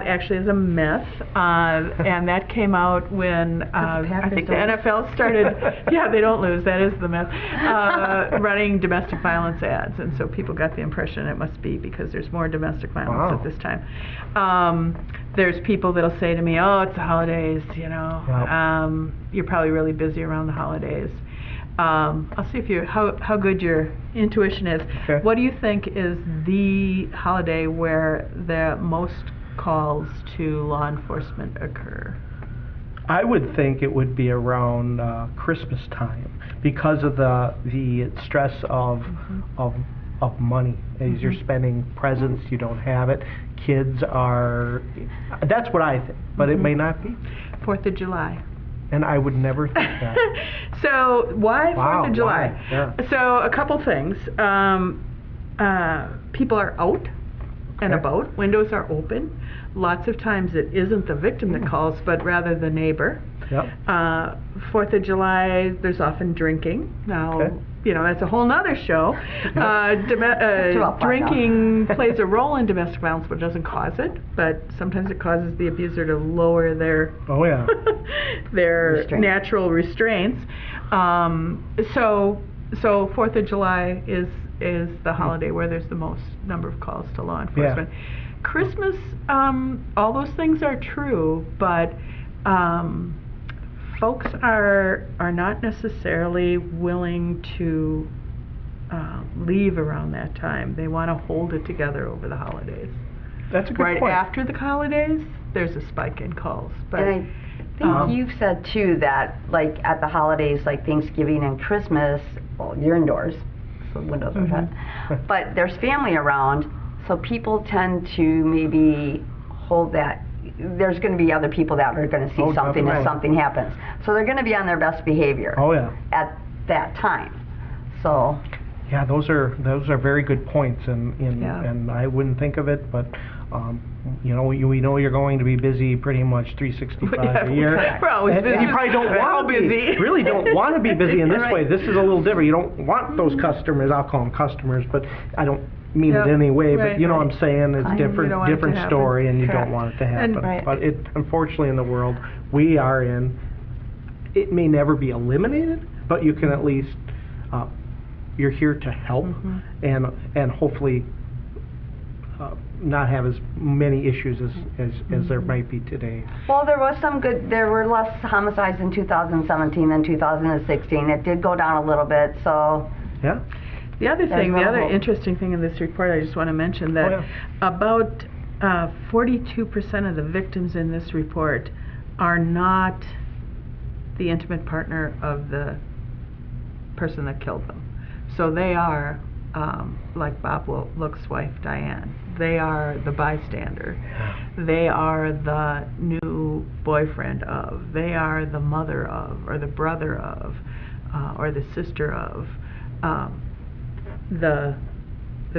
actually is a myth, and that came out when I think the NFL started. Yeah, they don't lose. That is the myth. Running domestic violence ads, and so people got the impression it must be because there's more domestic violence at this time. There's people that'll say to me, "Oh, it's the holidays, you're probably really busy around the holidays." I'll see if how good your intuition is. Okay. What do you think is the holiday where the most calls to law enforcement occur? I would think it would be around Christmas time because of the stress of money. As you're spending presents, you don't have it. Kids are. That's what I think, but it may not be. 4th of July. And I would never think that. So why Wow, 4th of July? why? Yeah. So a couple things. People are out and Okay. about. Windows are open. Lots of times it isn't the victim that calls, but rather the neighbor. Yep. 4th of July, there's often drinking. Now, Okay. That's a whole nother show. Drinking plays a role in domestic violence, but doesn't cause it. But sometimes it causes the abuser to lower their Oh, yeah. their Restraints. natural restraints. So 4th of July is the holiday where there's the most number of calls to law enforcement. Christmas, all those things are true, but folks are not necessarily willing to leave around that time. They want to hold it together over the holidays. That's a good Right point. after the holidays, there's a spike in calls. But And I think you've said too that like at the holidays, like Thanksgiving and Christmas, well, you're indoors, so windows are shut. But there's family around, so people tend to maybe hold that. There's going to be other people that are going to see Oh, something definitely. if something happens. So they're going to be on their best behavior Oh, yeah. at that time. So Yeah, those are very good points, and Yeah. and I wouldn't think of it, but we know you're going to be busy pretty much 365 Yeah, a year. we're always and busy. you probably don't We're all want to be busy. really don't want to be busy in this Right. way. This is a little different. You don't want those customers. I'll call them customers, but I don't mean Yep. it any way. Right, But you know right. what I'm saying? It's I- you different, don't want it to different happen. story, and you Correct. don't want it to happen. right. But it unfortunately in the world we are in, it may never be eliminated, but you can at least. You're here to help and hopefully not have as many issues as there might be today. well, there were less homicides in 2017 than 2016. It did go down a little bit, so Yeah? The other There's thing, the no other hope. interesting thing in this report, I just want to mention that Oh, about 42% of the victims in this report are not the intimate partner of the person that killed them. So they are, like Bob Loucks' wife, Diane. They are the bystander. They are the new boyfriend of. They are the mother of, or the brother of, or the sister of the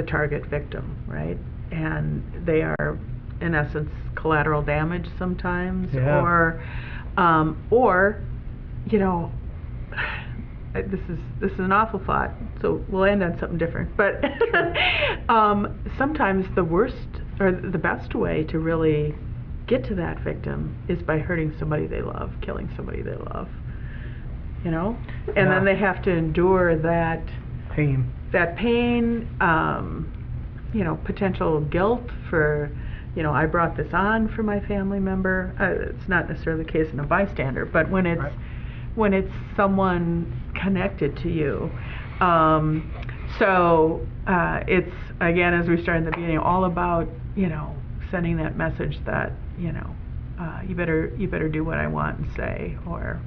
target victim, right? And they are, in essence, collateral damage sometimes, Yeah. or you know, this is an awful thought, so we'll end on something different. But sometimes the worst or the best way to really get to that victim is by hurting somebody they love, killing somebody they love. You know, and then they have to endure that Pain. pain, potential guilt for, I brought this on for my family member. It's not necessarily the case in a bystander, but when it's Right. when it's someone connected to you. It's, again, as we started in the beginning, all about, sending that message that, you better do what I want and say, or,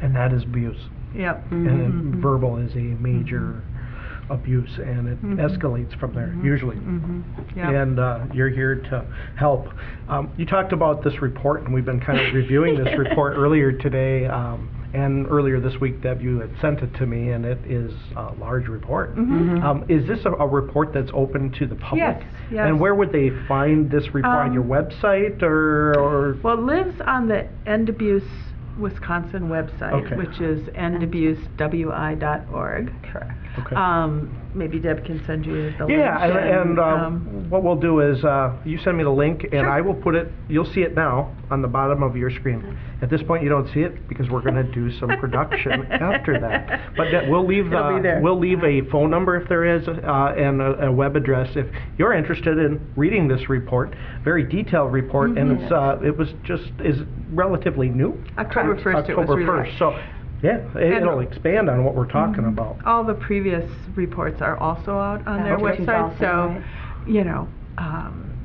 And that is abuse. yep. And then verbal is a major abuse, and it escalates from there, usually. Yep. And you're here to help. You talked about this report, and we've been kind of reviewing this report earlier today, and earlier this week, Deb, you had sent it to me, and it is a large report. Is this a report that's open to the public? Yes. And where would they find this report? On your website, or? Well, it lives on the End Abuse Wisconsin website, Okay. which is endabuswi.org. correct. Okay. Maybe Deb can send you the Yeah, link. and what we'll do is, you send me the link, and I will put it, you'll see it now on the bottom of your screen. At this point, you don't see it, because we're going to do some production after that. But we'll leave, It'll be there. we'll leave a phone number if there is, and a web address if you're interested in reading this report, very detailed report, and it is relatively new. October 1st it was October released. 1st, so, yeah, it'll expand on what we're talking about. All the previous reports are also out on their Okay. website, so, Right.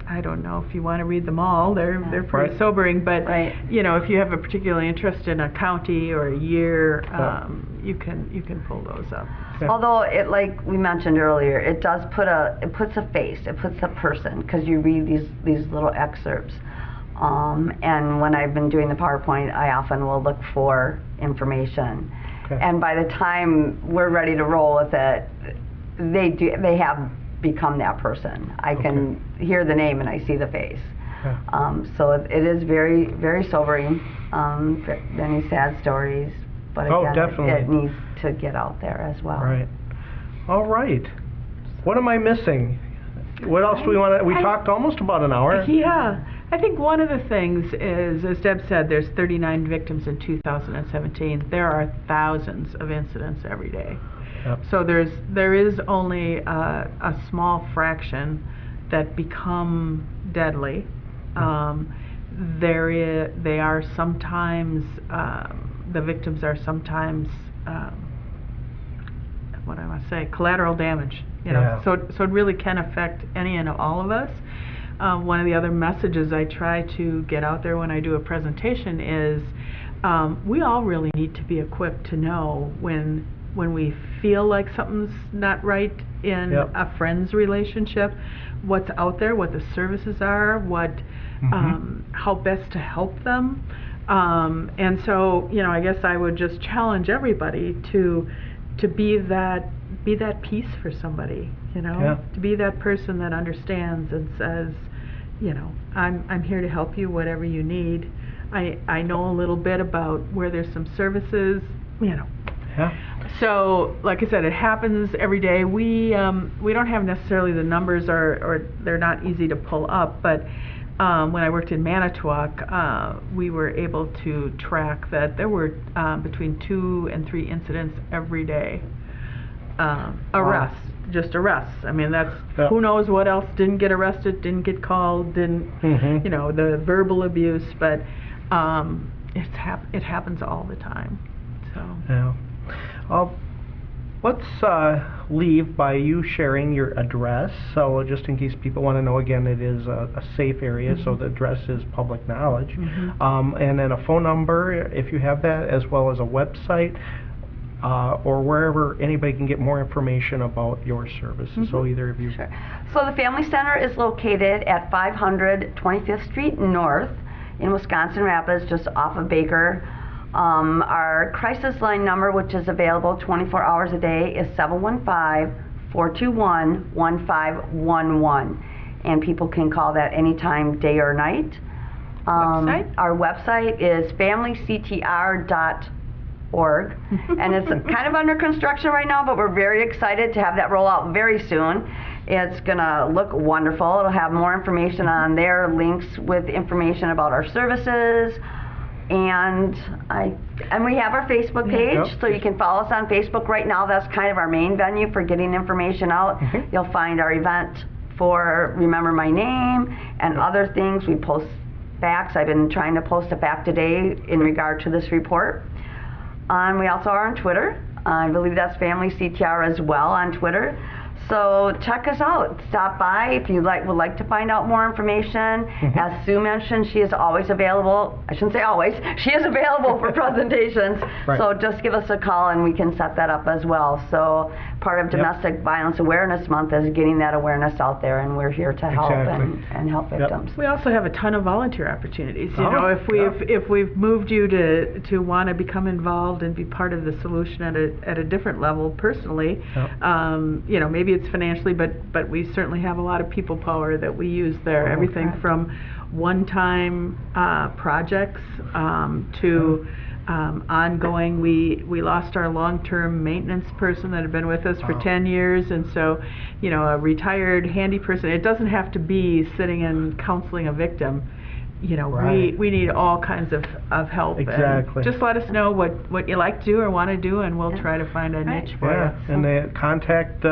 I don't know if you want to read them all. They're pretty Right. sobering, but Right. if you have a particular interest in a county or a year, you can pull those up. Yeah. Although it, like we mentioned earlier, it puts a face, it puts a person, because you read these little excerpts. And when I've been doing the PowerPoint, I often will look for information. Okay. And by the time we're ready to roll with it, they have become that person. I can hear the name and I see the face. Yeah. So it is very, very sobering. Many sad stories, but Oh, again, definitely. it needs to get out there as well. Right. All right. What am I missing? What else do we want to? We talked almost about an hour. Yeah. I think one of the things is, as Deb said, there's 39 victims in 2017. There are thousands of incidents every day. Yep. So there is only a small fraction that become deadly. They are sometimes, the victims are sometimes, what I want to say, collateral damage. You know, Yeah. so it really can affect any and all of us. One of the other messages I try to get out there when I do a presentation is we all really need to be equipped to know when we feel like something's not right in Yep. a friend's relationship, what's out there, what the services are, how best to help them. And so, you know, I guess I would just challenge everybody to be that piece for somebody, you know, Yeah. to be that person that understands and says, you know, I'm here to help you, whatever you need. I know a little bit about where there's some services, you know. Yeah. So, like I said, it happens every day. We don't have necessarily the numbers, or they're not easy to pull up, but when I worked in Manitowoc, we were able to track that there were between 2 and 3 incidents every day. Arrests, just arrests. I mean, that's, Yeah. who knows what else didn't get arrested, didn't get called, didn't, you know, the verbal abuse, but it happens all the time. So. Yeah. Let's leave by you sharing your address. So just in case people want to know, again, it is a safe area, so the address is public knowledge. And then a phone number, if you have that, as well as a website, or wherever anybody can get more information about your services. So either of you. Sure. So the Family Center is located at 500 25th Street North in Wisconsin Rapids, just off of Baker. Our crisis line number, which is available 24 hours a day, is 715-421-1511. And people can call that anytime, day or night. Website? Our website is familyctr.org. And it's kind of under construction right now, but we're very excited to have that roll out very soon. It's going to look wonderful. It'll have more information on there, links with information about our services. And we have our Facebook page, so you can follow us on Facebook right now. That's kind of our main venue for getting information out. You'll find our event for Remember My Name and other things. We post facts. I've been trying to post a fact today in regard to this report. And we also are on Twitter. I believe that's Family CTR as well on Twitter. So check us out. Stop by if you would like to find out more information. As Sue mentioned, she is always available. I shouldn't say always. She is available for presentations. Right. So just give us a call and we can set that up as well. So part of Domestic Violence Awareness Month is getting that awareness out there, and we're here to help and help victims. We also have a ton of volunteer opportunities. You know, if we've moved you to want to become involved and be part of the solution at a different level personally, you know, maybe it's financially, but we certainly have a lot of people power that we use there. Everything from one-time projects to ongoing. We lost our long-term maintenance person that had been with us for 10 years, and so, you know, a retired handy person. It doesn't have to be sitting and counseling a victim. You know, we need all kinds of help. Exactly. And just let us know what you like to do or want to do, and we'll try to find a niche for you. And the contact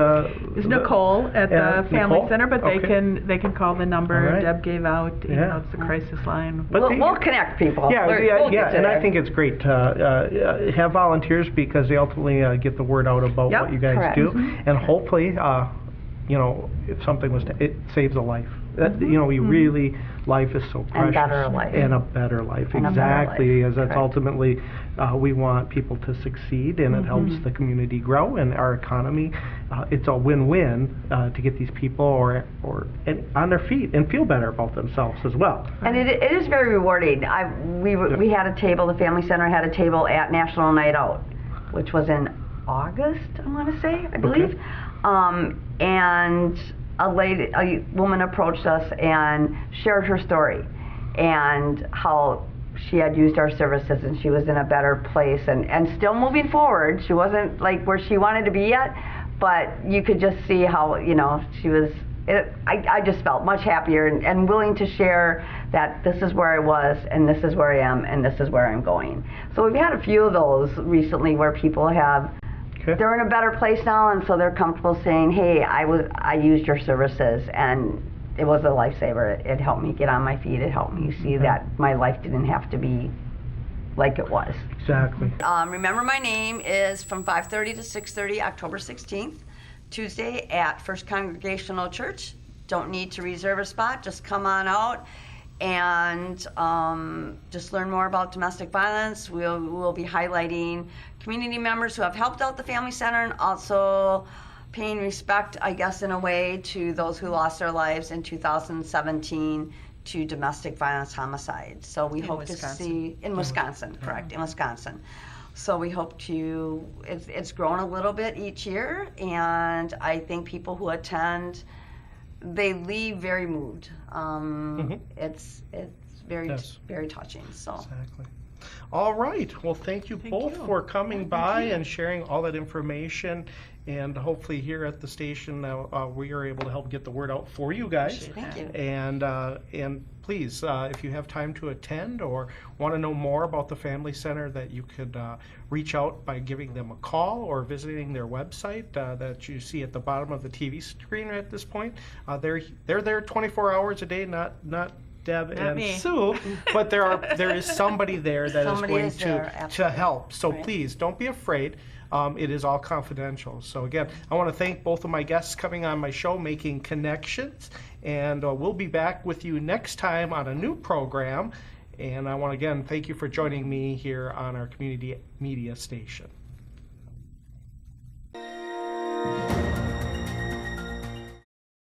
is Nicole at the Family Nicole? Center, but they can call the number Deb gave out. You know, it's the crisis line. But We'll connect people. Yeah, We'll get to and there. I think it's great to have volunteers because they ultimately get the word out about what you guys do, and hopefully, you know, if something was it saves a life. You know, we really life is so precious. And better life. And a better life, And a better exactly, life. as that's Correct. ultimately, we want people to succeed, and it helps the community grow and our economy. It's a win-win to get these people and on their feet and feel better about themselves as well. And it is very rewarding. We had a table, the Family Center had a table at National Night Out, which was in August, I want to say, I believe. And a woman approached us and shared her story and how she had used our services and she was in a better place and still moving forward. She wasn't like where she wanted to be yet, but you could just see how, she was, I just felt much happier and willing to share that this is where I was and this is where I am and this is where I'm going. So we've had a few of those recently where people have, they're in a better place now, and so they're comfortable saying, hey, I used your services and it was a lifesaver. It helped me get on my feet. It helped me see that my life didn't have to be like it was. Exactly. Remember My Name is from 5:30 to 6:30, October 16th, Tuesday at First Congregational Church. Don't need to reserve a spot. Just come on out and just learn more about domestic violence. We'll be highlighting community members who have helped out the Family Center and also paying respect, I guess, in a way, to those who lost their lives in 2017 to domestic violence homicides. So we hope to see, in Wisconsin, correct, in Wisconsin. So we hope to, it's grown a little bit each year, and I think people who attend, they leave very moved. It's very, very touching, so. Exactly. All right. Well, thank you both for coming by and sharing all that information. And hopefully here at the station, we are able to help get the word out for you guys. Thank you. And please, if you have time to attend or want to know more about the Family Center, that you could reach out by giving them a call or visiting their website that you see at the bottom of the TV screen at this point. They're there 24 hours a day, not Deb and me. Sue, but there is somebody there that is going to help. So please don't be afraid. It is all confidential. So again, I want to thank both of my guests coming on my show, Making Connections, and we'll be back with you next time on a new program. And I want to again thank you for joining me here on our community media station.